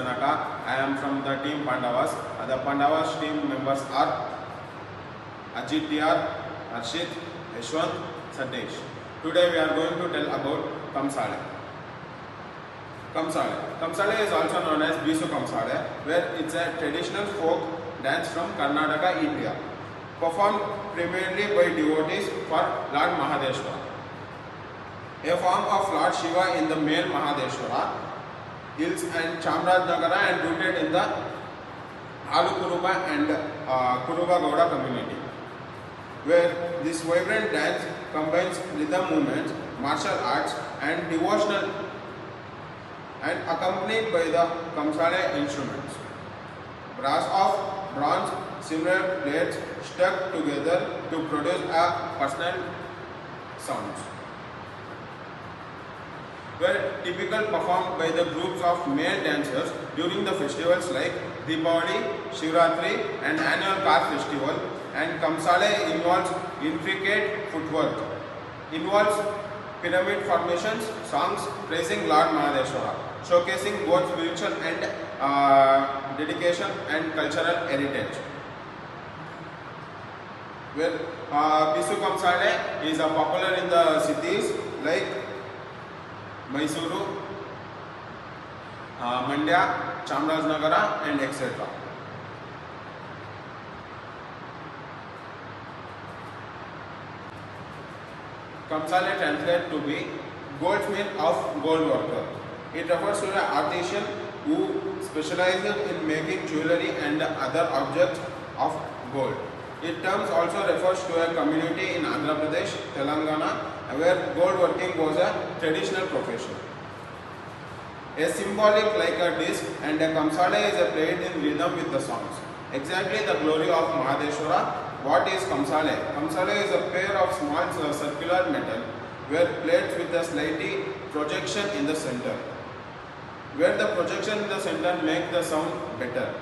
Vishwanaka. I am from the team Pandavas. The Pandavas team members are Ajit TR, Arshit, Yashwant, Sadesh. Today we are going to tell about Kamsale. Kamsale is also known as Bisu Kamsale, where it's a traditional folk dance from Karnataka, India, performed primarily by devotees for Lord Mahadeshwara. A form of Lord Shiva in the male Mahadeshwara hills and Chamarajnagara and rooted in the Alukuruba and Kuruba Gowda community, where this vibrant dance combines rhythm movements, martial arts and devotional and accompanied by the Kamsale instruments. Brass of bronze similar plates stuck together to produce a personal sounds, were typical performed by the groups of male dancers during the festivals like Deepavali, Shivratri and annual Kar festival. And Kamsale involves intricate footwork, involves pyramid formations, songs praising Lord Mahadeshwara, showcasing both spiritual and dedication and cultural heritage. Where Bisu Kamsale is popular in the cities like Mysuru, Mandya, Chamarajnagara and etc. Kamsale translates to be goldsmith of gold worker. It refers to an artisan who specializes in making jewelry and other objects of gold. It term also refers to a community in Andhra Pradesh, Telangana, where gold working was a traditional profession. A symbolic like a disc and a Kamsale is played in rhythm with the songs. Exactly the glory of Mahadeshwara. What is Kamsale? Kamsale is a pair of small circular metal where plates with a slightly projection in the center, where the projection in the center make the sound better.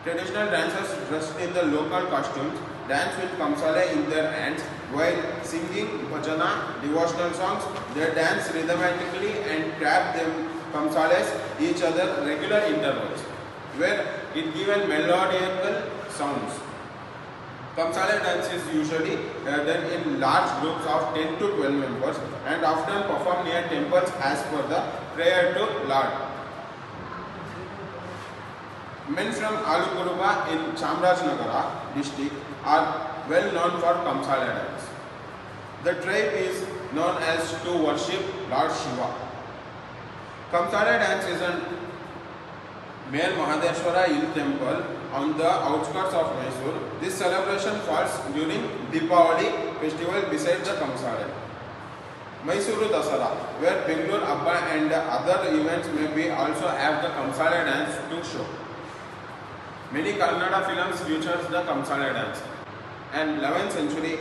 Traditional dancers dressed in the local costumes dance with Kamsale in their hands while singing bhajana, devotional songs. They dance rhythmically and tap them Kamsales each other regular intervals, where it given melodical sounds. Kamsale dance is usually done in large groups of 10 to 12 members and often performed near temples as per the prayer to Lord. Men from Alukuruba in Chamarajnagara district are well known for Kamsale dance. The tribe is known as to worship Lord Shiva. Kamsale dance is a male Mahadeshwara Hill temple on the outskirts of Mysore. This celebration falls during Deepavali festival beside the Kamsale. Mysuru Dasara, where Bengaluru Abba and other events may be also have the Kamsale dance to show. Many Kannada films features the Kamsale dance. An 11th century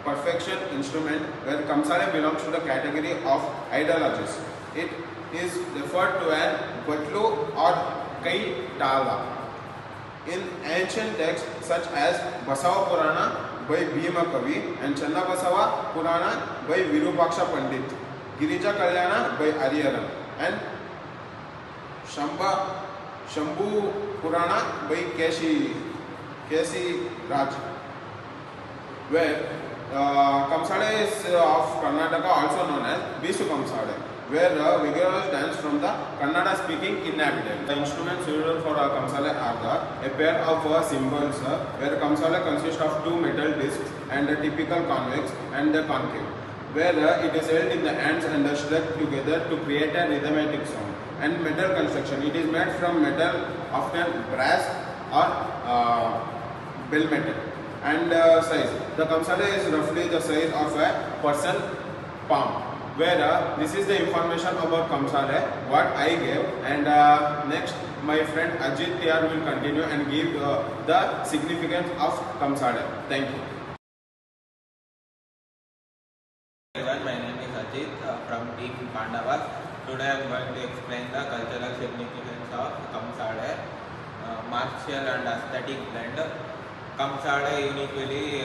perfection instrument where Kamsale belongs to the category of idolagists. It is referred to as Batlu or Kai Tala in ancient texts such as Basava Purana by Bhima Kavi and Channabasava Purana by Virupaksha Pandit, Girija Kalyana by Ariyaran and Shambhu Purana by Keshi Raj, where Kamsale is of Karnataka also known as Bisu Kamsale, where vigorous dance from the Kannada speaking inhabitants. The instruments suitable for Kamsale are a pair of cymbals where Kamsale consists of two metal discs and a typical convex and the concave, where it is held in the hands and struck together to create a rhythmic sound. And metal construction, it is made from metal, often brass or bell metal. And size, the Kamsale is roughly the size of a person palm, where this is the information about Kamsale what I gave, and next my friend Ajit TR will continue and give the significance of Kamsale. Thank you. Everyone, my name is Ajit from team Pandavas. Today I am going to explain the cultural significance of Kamsale, martial and aesthetic blend. Kamsale uniquely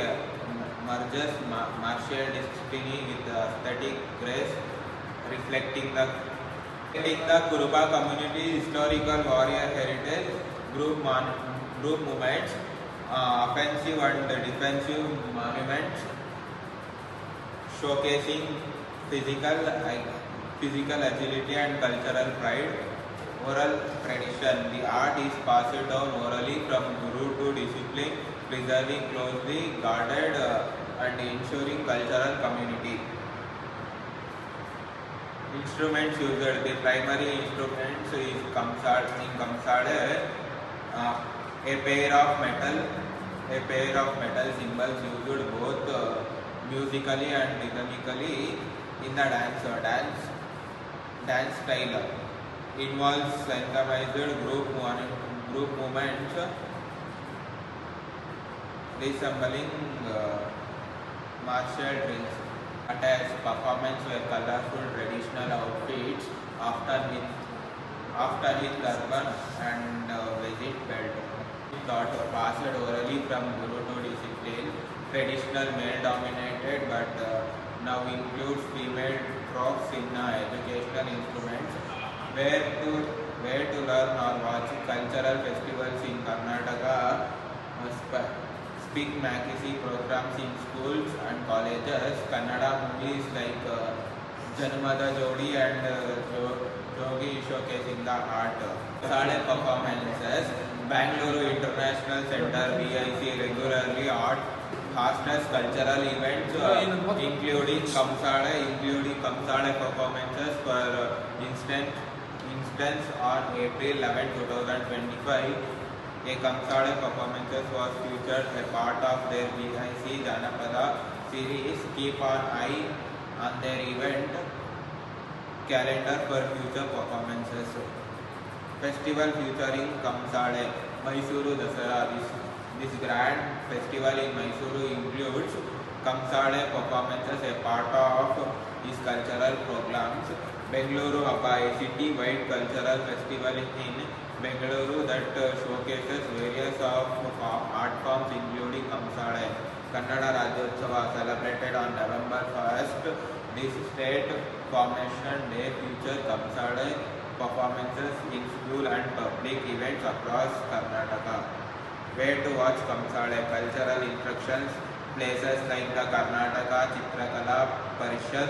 merges martial discipline with aesthetic grace, reflecting the In the Kuruba community historical warrior heritage, group movements, offensive and defensive monuments, showcasing physical agility and cultural pride. Oral tradition. The art is passed down orally from guru to discipline, preserving closely guarded and ensuring cultural community. Instruments used. The primary instruments is Kamsale, a pair of metal cymbals used both musically and rhythmically in the dance style. Involves synchronized group movements resembling martial drills. Attacks performance were colorful traditional outfits, often with turban and visit belt. Thought passed orally from guru to discipline. Traditional male dominated, but now includes female tropes in educational instruments. Where to learn or watch cultural festivals in Karnataka. Speak Makisi programs in schools and colleges. Kannada movies like Janmada Jodi and Jogi showcasing the art. Kamsale performances. Bangalore International Center BIC regularly hosts cultural events including Kamsale performances. For instance on April 11, 2025, a Kamsale performances was featured a part of their BIC Janapada series. Keep an eye on their event calendar for future performances. Festival featuring Kamsale. Mysuru Dasara. This grand festival in Mysuru includes Kamsale performances, a part of his cultural programs. Bengaluru Abba, a city-wide cultural festival in Bengaluru that showcases various art forms including Kamsale. Kannada Rajyotsava celebrated on November 1st. This state formation day features Kamsale performances in school and public events across Karnataka. Where to watch Kamsale? Cultural instructions. Places like the Karnataka Chitrakala Parishad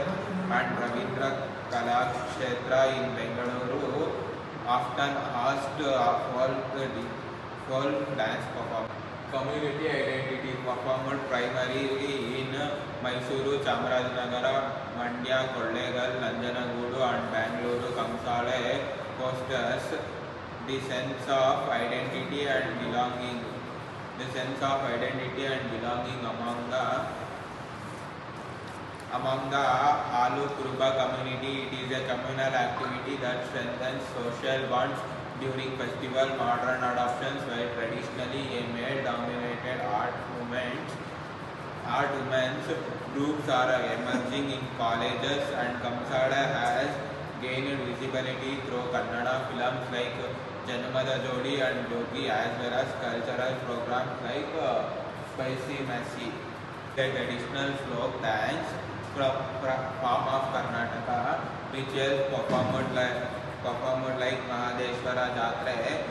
and Ravindra Kala Kshetra in Bengaluru often host folk dance performance. Community identity performed primarily in Mysuru, Chamarajnagara, Mandya, Kollegal, Nanjanagudu and Bangalore. Kamsale fosters the sense of identity and belonging. Among the Alu Kuruba community. It is a communal activity that strengthens social bonds during festival. Modern adoptions were traditionally a male-dominated art women's groups are emerging in colleges, and Kamsale has gained visibility through Kannada films like Janmada Jodi and Jogi, as well as cultural programs like Spicy Masi. The traditional folk dance form of Karnataka, rituals performed like Mahadeshwara Jatre.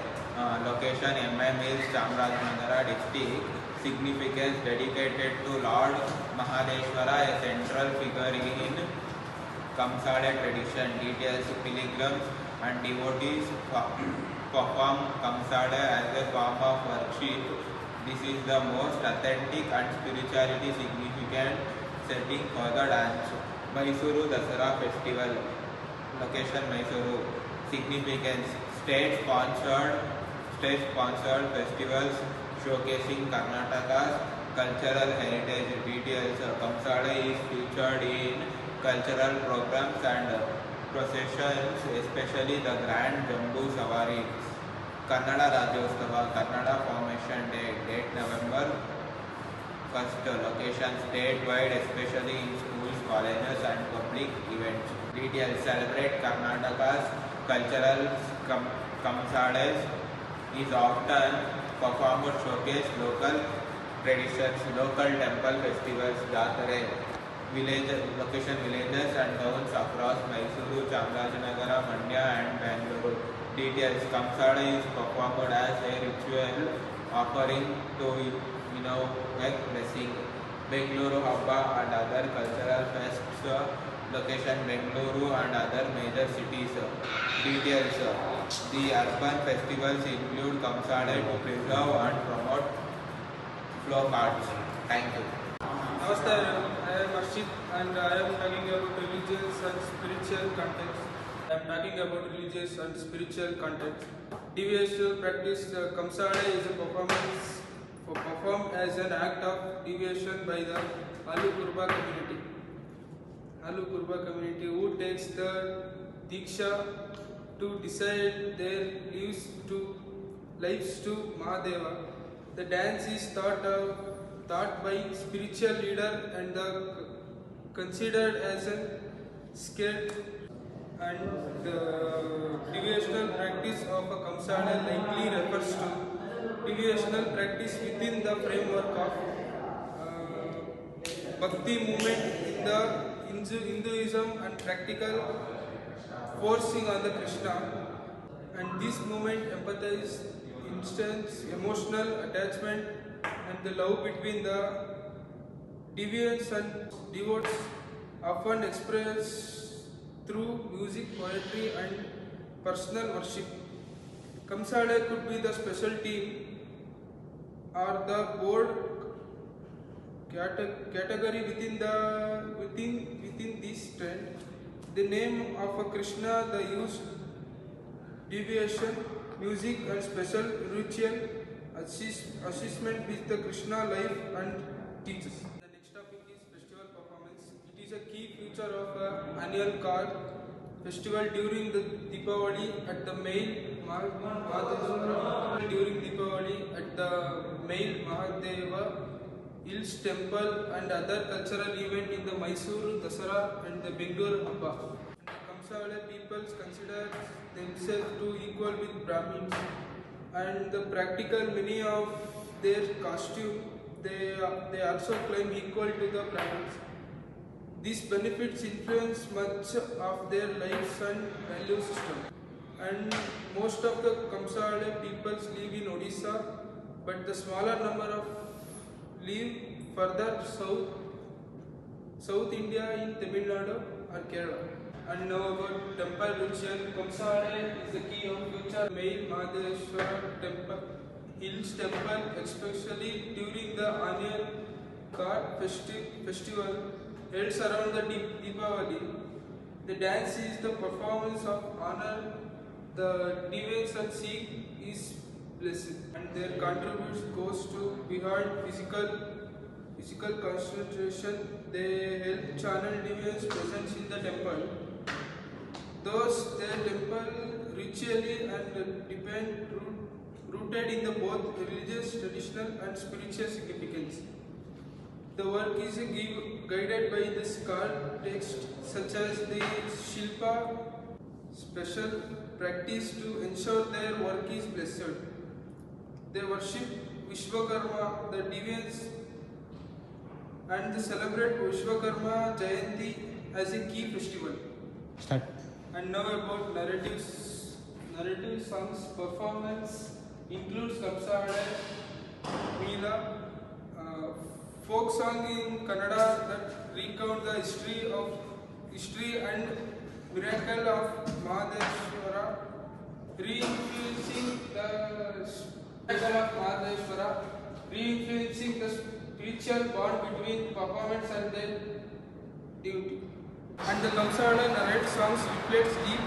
Location MM is Chamarajnagara district. Significance dedicated to Lord Mahadeshwara, a central figure in Kamsale tradition. Details: pilgrims and devotees perform Kamsale as a form of worship. This is the most authentic and spirituality significant setting for the dance. Mysuru Dasara Festival. Location Mysuru. Significance: state-sponsored festivals showcasing Karnataka's cultural heritage. Details: Kamsale is featured in cultural programs and processions, especially the Grand Jambu Savari. Kannada Rajyotsava, Kannada Formation Day, date November 1st. Location statewide, especially in schools, colleges and public events. Details: celebrate Karnataka's cultural Kamsales is often performed, showcase local traditions, local temple festivals, Jatare. villages and towns across Mysuru, Chamarajanagar, Mandya and Bangalore. Details: Kamsale is performed as a ritual offering to invoke blessing. Bengaluru Habba and other cultural fests. Location: Bengaluru and other major cities. Details: the urban festivals include Kamsale to preserve and promote folk arts. Thank you. Namaste, I am Arshit and I am talking about religious and spiritual context. I am talking about religious and spiritual context. Devotional practice. Kamsale is a performed as an act of devotion by the Alu Kurba community. Alu Kurba community who takes the Diksha to decide their lives to Mahadeva. The dance is taught by spiritual leader and considered as a scared, and the devotional practice of a Kamsale likely refers to devotional practice within the framework of Bhakti movement in the Hinduism and practical forcing on the Krishna, and this movement emphasizes intense emotional attachment and the love between the deviants and devotees, often expressed through music, poetry and personal worship. Kamsale could be the special team or the board category within this trend. The name of a Krishna, the used deviation, music and special ritual assessment with the Krishna life and teaches. The next topic is festival performance. It is a key feature of an annual card festival during the Deepavali at the male Mahadeva. During Deepavali at the male Mahadeva Hills Temple and other cultural event in the Mysuru, Dasara and the Bengaluru Habba. Kamsale peoples consider themselves to equal with Brahmins, and the practical many of their costume they also claim equal to the Brahmins. These benefits influence much of their lives and value system. And most of the Kamsale peoples live in Odisha, but the smaller number of live further South India in Tamil Nadu or Kerala. And now about temple ritual. Kamsale is the key of future male Mahadeshwara temple, Hills temple, especially during the annual card festival held around the Deepavali. The dance is the performance of honor the devotees and seek is blessed, and their contribution goes to behind physical concentration. They help channel devotees presence in the temple. Thus, their temple ritually and depend rooted in the both religious, traditional, and spiritual significance. The work is guided by the sacred text, such as the Shilpa, special practice to ensure their work is blessed. They worship Vishwakarma, the deities, and they celebrate Vishwakarma Jayanti as a key festival. Start. And now about narratives. Narrative songs performance includes Kamsale, Meela, folk song in Kannada that recount the history and miracle of Mahadeshwara, reinforcing the spiritual bond between performance and their duty. And the Kamsale narrate songs reflects deep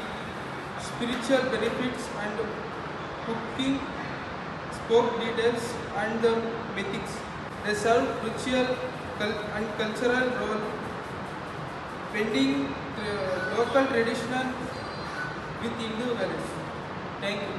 spiritual benefits and cooking, folk details and the mythics. They serve ritual and cultural role, blending local tradition with Hindu values. Thank you.